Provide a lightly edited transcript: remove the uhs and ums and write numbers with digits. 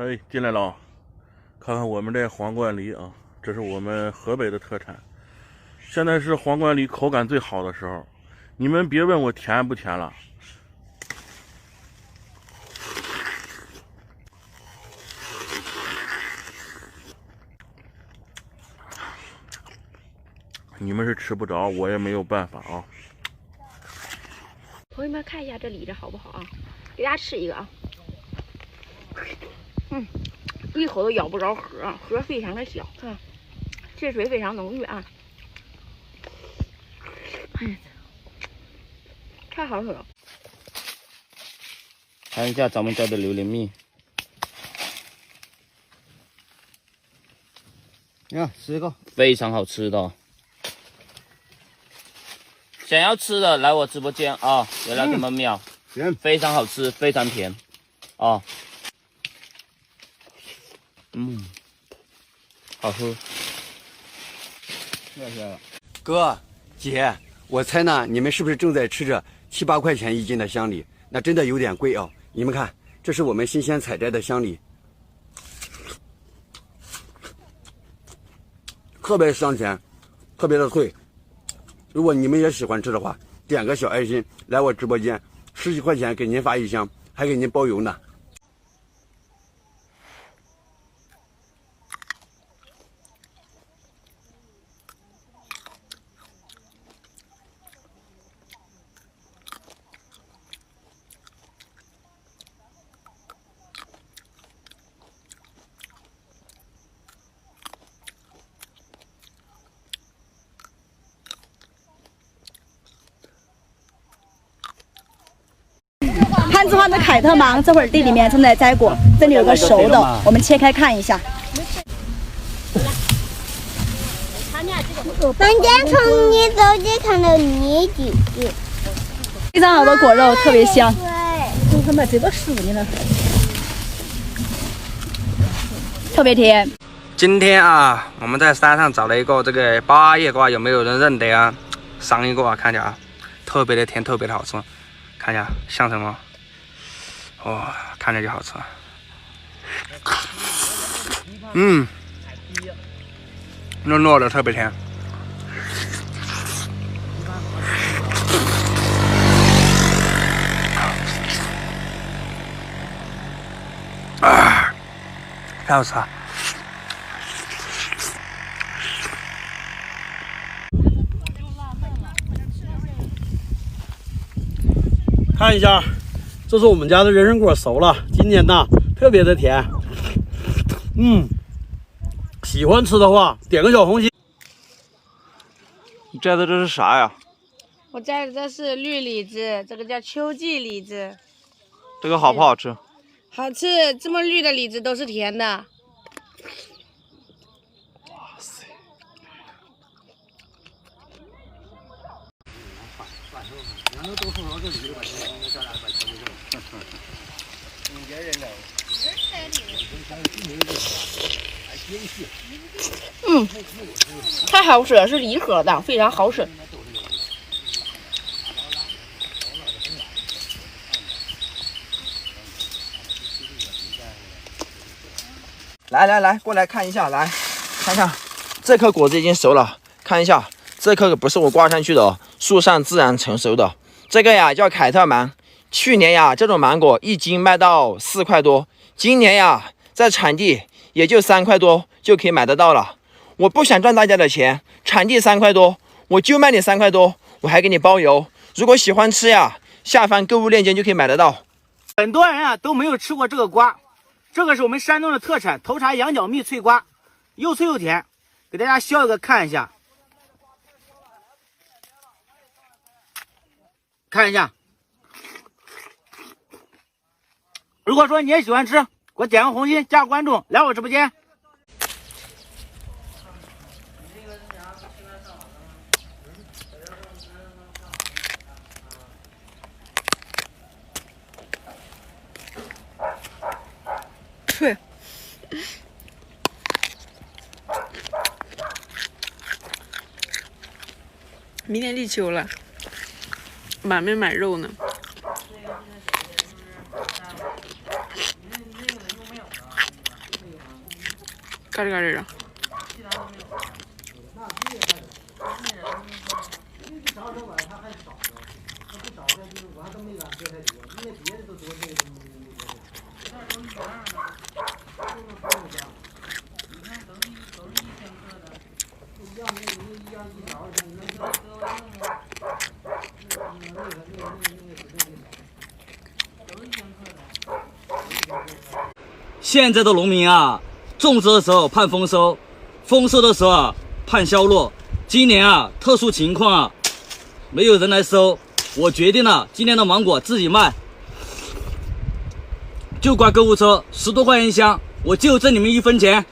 哎，进来了啊！看看我们这皇冠梨啊，这是我们河北的特产。现在是皇冠梨口感最好的时候，你们别问我甜不甜了。你们是吃不着，我也没有办法啊。朋友们看一下这梨子好不好啊？给大家吃一个啊。一口都咬不着核，核非常的小，看，汁水非常浓郁啊。太好吃了。看一下咱们家的榴莲蜜，呀，吃一个，非常好吃的。想要吃的来我直播间啊，有那什么秒，非常好吃，非常甜啊。好喝。哥姐，我猜呢，你们是不是正在吃着7、8块钱一斤的香梨？那真的有点贵哦。你们看，这是我们新鲜采摘的香梨，特别香甜，特别的脆。如果你们也喜欢吃的话，点个小爱心来我直播间，10几块钱给您发1箱，还给您包邮呢。攀枝花的凯特芒，这会儿地里面正在摘果，这里有个熟的，我们切开看一下。人家从你手机看到你姐姐，非常好的果肉，特别香。对，他妈这都10年了，特别甜。今天啊，我们在山上找了一个这个8叶瓜，有没有人认得啊？上一个啊，看一下啊，特别的甜，特别的好吃，看一下像什么？哇，看着就好吃。糯糯的，特别甜。太好吃了。看一下，这是我们家的人参果熟了，今年呢特别的甜。喜欢吃的话点个小红心。你摘的这是啥呀？我摘的这是绿李子，这个叫秋季李子。这个好不好吃？好吃，这么绿的李子都是甜的。哇塞！太好吃了，是梨核的，非常好吃。来，过来看一下，来看看，这颗果子已经熟了，看一下，这颗不是我挂上去的，树上自然成熟的。这个呀叫凯特芒，去年呀这种芒果1斤卖到4块多，今年呀在产地也就3块多就可以买得到了。我不想赚大家的钱，产地3块多，我就卖你3块多，我还给你包邮。如果喜欢吃呀，下方购物链接就可以买得到。很多人啊都没有吃过这个瓜，这个是我们山东的特产头茬羊角蜜脆瓜，又脆又甜，给大家削一个看一下。看一下，如果说你也喜欢吃，给我点个红心，加个关注，来我直播间。脆。明年立秋了，买没买肉呢？嘎吱嘎吱的。现在的农民啊，种植的时候盼丰收，丰收的时候啊盼销落。今年啊特殊情况啊，没有人来收，我决定了今年的芒果自己卖，就挂购物车10多块钱一箱，我就挣你们1分钱。